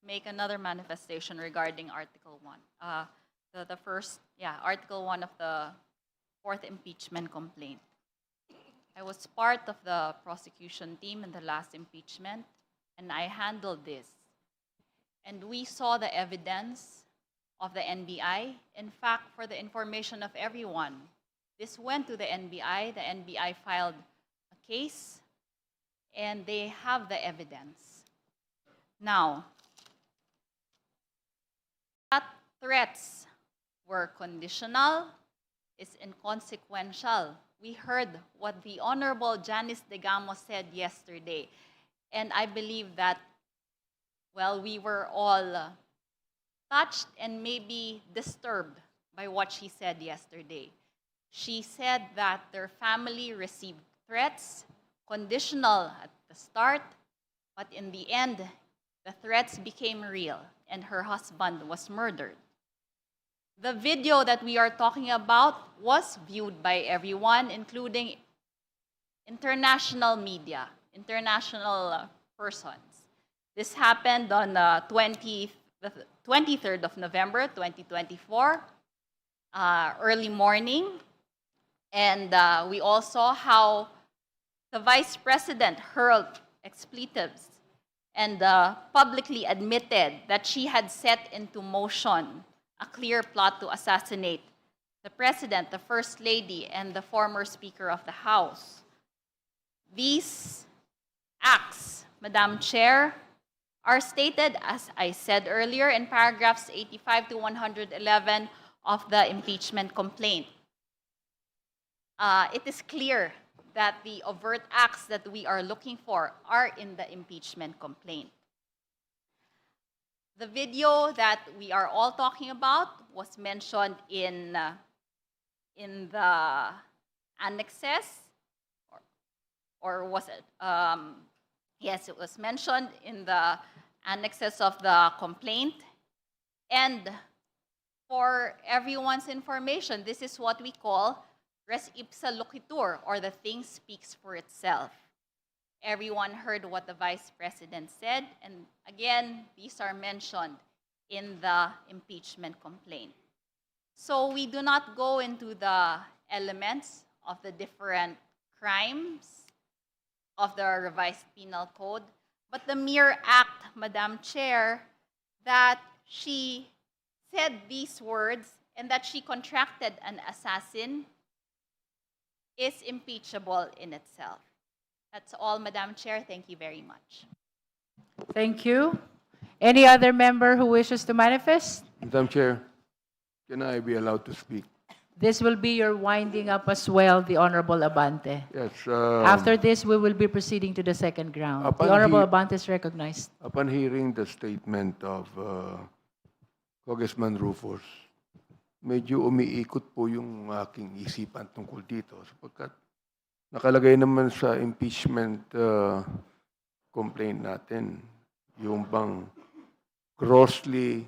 make another manifestation regarding Article 1. The first, Article 1 of the fourth impeachment complaint. I was part of the prosecution team in the last impeachment, and I handled this. And we saw the evidence of the NBI. In fact, for the information of everyone, this went to the NBI. The NBI filed a case, and they have the evidence. Now, that threats were conditional, is inconsequential. We heard what the Honorable Janice Degamo said yesterday, and I believe that, well, we were all touched and maybe disturbed by what she said yesterday. She said that their family received threats, conditional at the start, but in the end, the threats became real and her husband was murdered. The video that we are talking about was viewed by everyone, including international media, international persons. This happened on the 23rd of November, 2024, early morning. And we all saw how the Vice President hurled expletives and publicly admitted that she had set into motion a clear plot to assassinate the President, the First Lady, and the former Speaker of the House. These acts, Madam Chair, are stated, as I said earlier, in paragraphs 85 to 111 of the impeachment complaint. It is clear that the overt acts that we are looking for are in the impeachment complaint. The video that we are all talking about was mentioned in the annexes, or was it? Yes, it was mentioned in the annexes of the complaint. And for everyone's information, this is what we call res ipsa loquitur, or the thing speaks for itself. Everyone heard what the Vice President said, and again, these are mentioned in the impeachment complaint. So we do not go into the elements of the different crimes of the revised penal code, but the mere act, Madam Chair, that she said these words and that she contracted an assassin is impeachable in itself. That's all, Madam Chair. Thank you very much. Thank you. Any other member who wishes to manifest? Madam Chair, can I be allowed to speak? This will be your winding up as well, the Honorable Abante. Yes. After this, we will be proceeding to the second ground. The Upon Honorable he- Abante is recognized. Upon hearing the statement of Congressman Rufus, medyo umiikot po yung aking isipan tungkol dito sapagkat nakalagay naman sa impeachment complaint natin yung bang grossly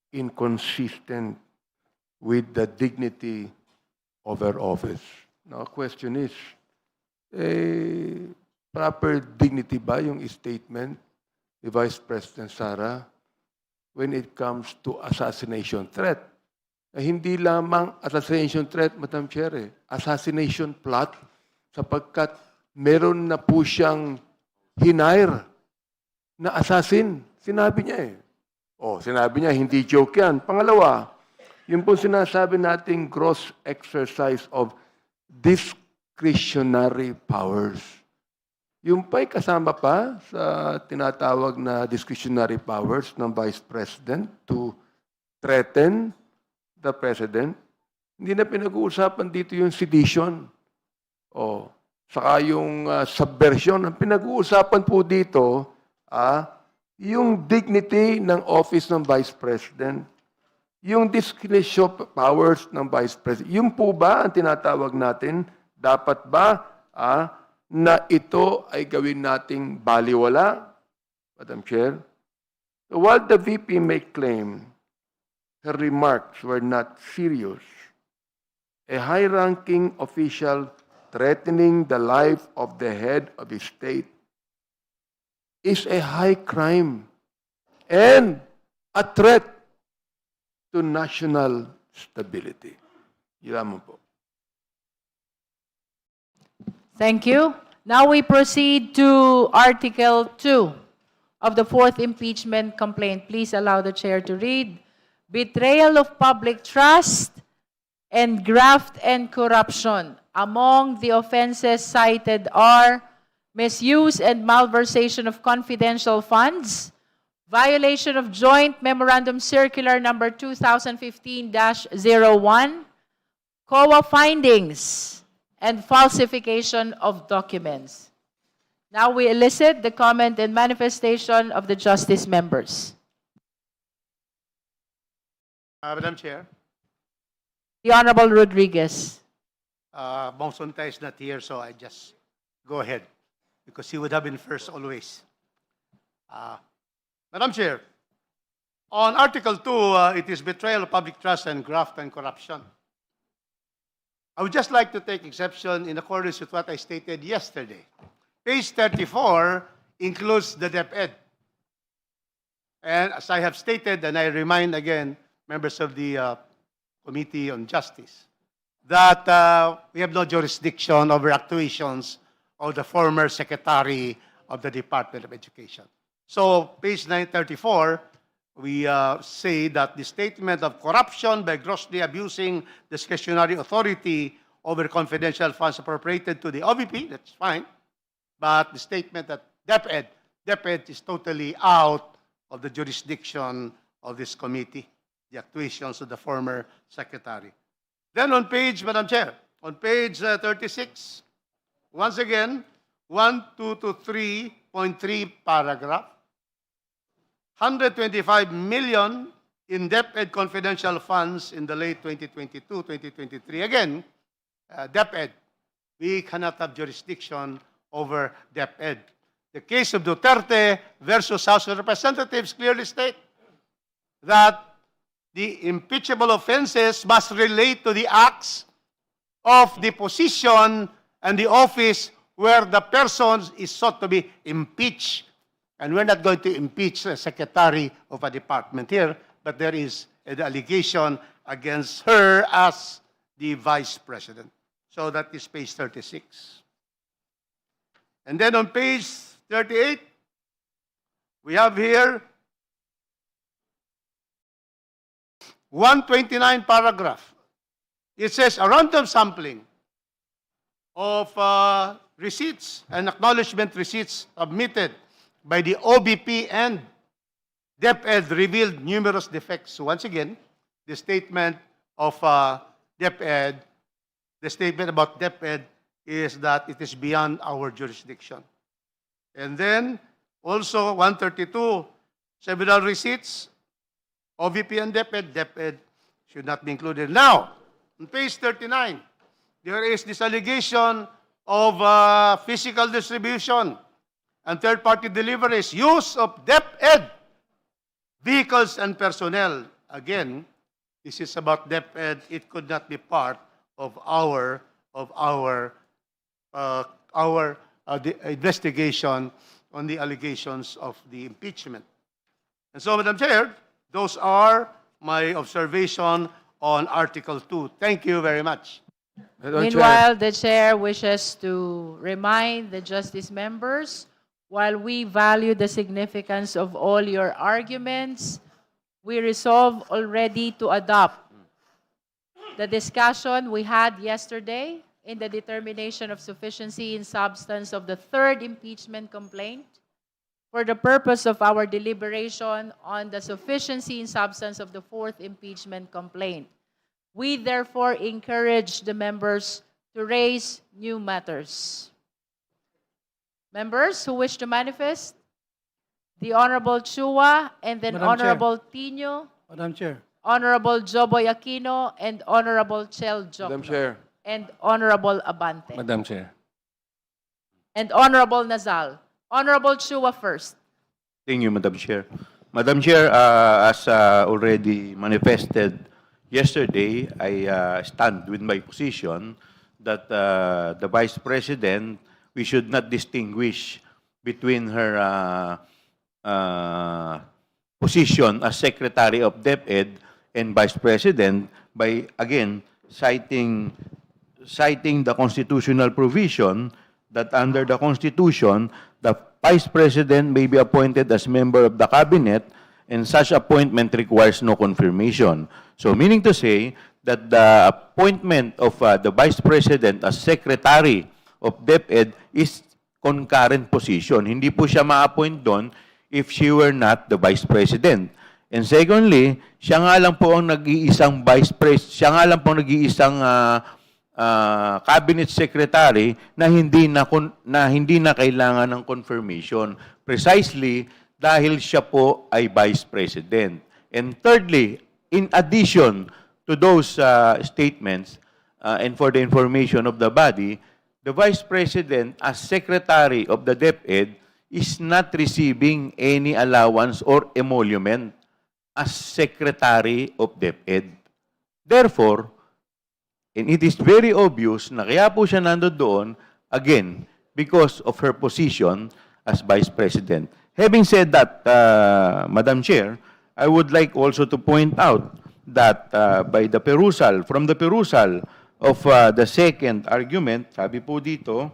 inconsistent with the dignity of her office. Now, the question is, proper dignity ba yung statement ni Vice President Sara when it comes to assassination threat? Hindi lamang assassination threat, Madam Chair, assassination plot, sapagkat meron na po siyang hinire na assassin. Sinabi niya sinabi niya, hindi joke yan. Pangalawa, yung po sinasabi nating gross exercise of discretionary powers. Yung pa'y kasama pa sa tinatawag na discretionary powers ng Vice President to threaten the President. Hindi na pinag-uusapan dito yung sedition. Saka yung subversion. Ang pinag-uusapan po dito, yung dignity ng office ng Vice President. Yung discretion powers ng Vice President. Yung po ba ang tinatawag natin? Dapat ba na ito ay gawin nating baliwala, Madam Chair? So while the VP may claim her remarks were not serious, a high-ranking official threatening the life of the head of the state is a high crime and a threat to national stability. Yun lamang po. Thank you. Now we proceed to Article 2 of the fourth impeachment complaint. Please allow the chair to read. Betrayal of public trust and graft and corruption. Among the offenses cited are misuse and malversation of confidential funds, violation of Joint Memorandum Circular number 2015-01, COA findings, and falsification of documents. Now we elicit the comment and manifestation of the justice members. Madam Chair, The Honorable Rodriguez. Bongsunta is not here, so I just go ahead because he would have been first always. Madam Chair, on Article 2, it is betrayal of public trust and graft and corruption. I would just like to take exception in accordance with what I stated yesterday. Page 34 includes the DepEd. And as I have stated, and I remind again members of the Committee on Justice, that we have no jurisdiction over actuations of the former Secretary of the Department of Education. So, page 934, we say that the statement of corruption by grossly abusing discretionary authority over confidential funds appropriated to the OVP, that's fine. But the statement that DepEd is totally out of the jurisdiction of this committee, the actuations of the former secretary. Then on page, Madam Chair, on page 36, once again, 1223.3 paragraph, 125 million in DepEd confidential funds in the late 2022-2023. Again, DepEd, we cannot have jurisdiction over DepEd. The case of Duterte versus House of Representatives clearly state that the impeachable offenses must relate to the acts of the position and the office where the person is sought to be impeached. And we're not going to impeach a secretary of a department here, but there is an allegation against her as the vice president. So that is page 36. And then on page 38, we have here 129 paragraph. It says a random sampling of receipts and acknowledgement receipts submitted by the OBP and DepEd revealed numerous defects. So once again, the statement of DepEd, the statement about DepEd is that it is beyond our jurisdiction. And then also 132, several receipts, OVP and DepEd should not be included. Now, on page 39, there is this allegation of physical distribution and third-party deliveries, use of DepEd vehicles and personnel. Again, this is about DepEd. It could not be part of our the investigation on the allegations of the impeachment. And so, Madam Chair, those are my observation on Article 2. Thank you very much. Madam Chair. Meanwhile, the chair wishes to remind the justice members, while we value the significance of all your arguments, we resolve already to adopt the discussion we had yesterday in the determination of sufficiency in substance of the third impeachment complaint for the purpose of our deliberation on the sufficiency in substance of the fourth impeachment complaint. We therefore encourage the members to raise new matters. Members who wish to manifest? The Honorable Chua and then Madam Chair. Honorable Tino, Madam Chair, Honorable Joboy Aquino, and Honorable Chel Jokno. Madam Chair. And Honorable Abante. Madam Chair. And Honorable Nazal. Honorable Chua first. Thank you, Madam Chair. Madam Chair, as already manifested yesterday, I stand with my position that the Vice President, we should not distinguish between her position as Secretary of DepEd and Vice President by, again, citing the constitutional provision that under the Constitution, the Vice President may be appointed as member of the Cabinet and such appointment requires no confirmation. So meaning to say that the appointment of the Vice President as Secretary of DepEd is concurrent position. Hindi po siya ma-appoint doon if she were not the Vice President. And secondly, siya nga lang po ang nag-iisang Vice President, siya nga lang po ang nag-iisang Cabinet Secretary na hindi na kailangan ng confirmation. Precisely dahil siya po ay Vice President. And thirdly, in addition to those statements and for the information of the body, the Vice President as Secretary of the DepEd is not receiving any allowance or emolument as Secretary of DepEd. Therefore, and it is very obvious na kaya po siya nandun doon, again, because of her position as Vice President. Having said that, Madam Chair, I would like also to point out that from the perusal of the second argument, sabi po dito,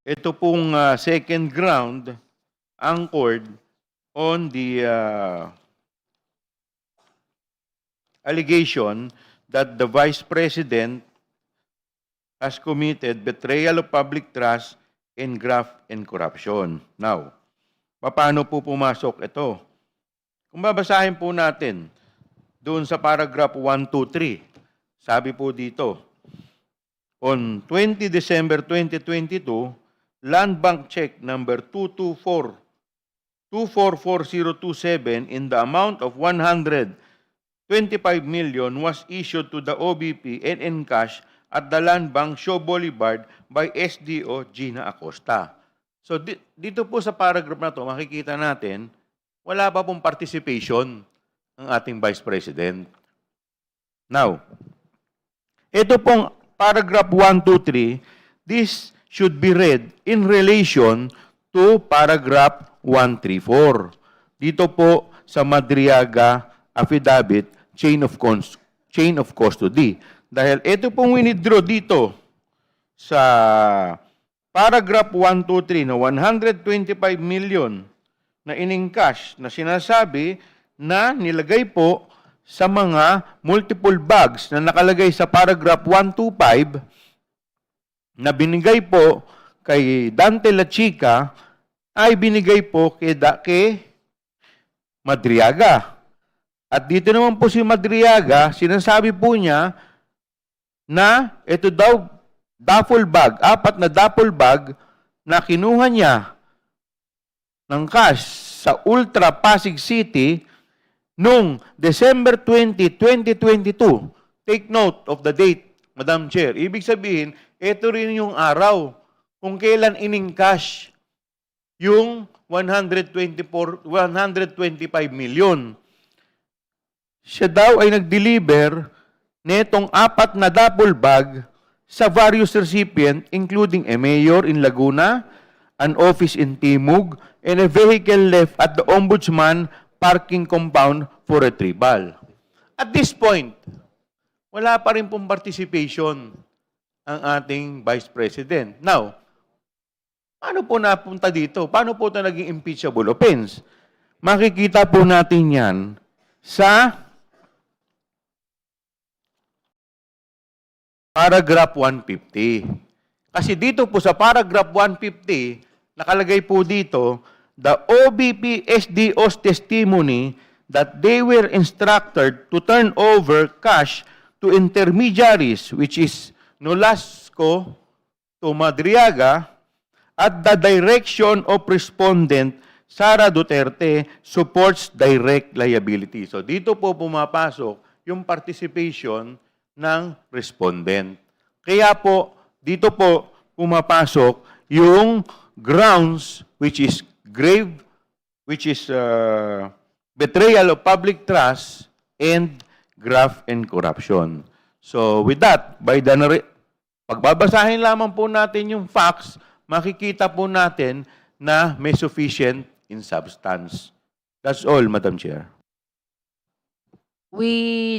ito pong second ground anchored on the allegation that the Vice President has committed betrayal of public trust and graft and corruption. Now, paano po pumasok ito? Kung babasahin po natin doon sa paragraph 1, 2, 3, sabi po dito, on 20 December 2022, Land Bank check number 2244027 in the amount of 125 million was issued to the OBP and in cash at the Land Bank Shaw Boulevard by SDO Gina Acosta. So dito po sa paragraph na to, makikita natin, wala pa pong participation ng ating Vice President. Now, ito pong paragraph 1, 2, 3, this should be read in relation to paragraph 1, 3, 4. Dito po sa Madriaga Affidavit, chain of custody. Dahil ito pong winidraw dito sa paragraph 1, 2, 3 na 125 million na in-encash na sinasabi na nilagay po sa mga multiple bags na nakalagay sa paragraph 125 na binigay po kay Dante La Chica ay binigay po kay Madriaga. At dito naman po si Madriaga, sinasabi po niya na ito daw duffel bag, 4 na duffel bag na kinuha niya ng cash sa Ultra Pasig City noong December 20, 2022. Take note of the date, Madam Chair. Ibig sabihin, ito rin yung araw kung kailan in-encash yung 125 million. Siya daw ay nag-deliver netong 4 na duffel bag sa various recipient including a mayor in Laguna, an office in Timog, and a vehicle left at the Ombudsman parking compound for retrieval. At this point, wala pa rin pong participation ang ating Vice President. Now, paano po napunta dito? Paano po ito naging impeachable offense? Makikita po natin yan sa paragraph 150. Kasi dito po sa paragraph 150, nakalagay po dito, the OBP SDO's testimony that they were instructed to turn over cash to intermediaries, which is Nolasco to Madriaga, at the direction of respondent Sara Duterte supports direct liability. So dito po pumapasok yung participation ng respondent. Kaya po, dito po pumapasok yung grounds which is betrayal of public trust and graft and corruption. So with that, pagbabasahin lamang po natin yung facts, makikita po natin na may sufficient in substance. That's all, Madam Chair. We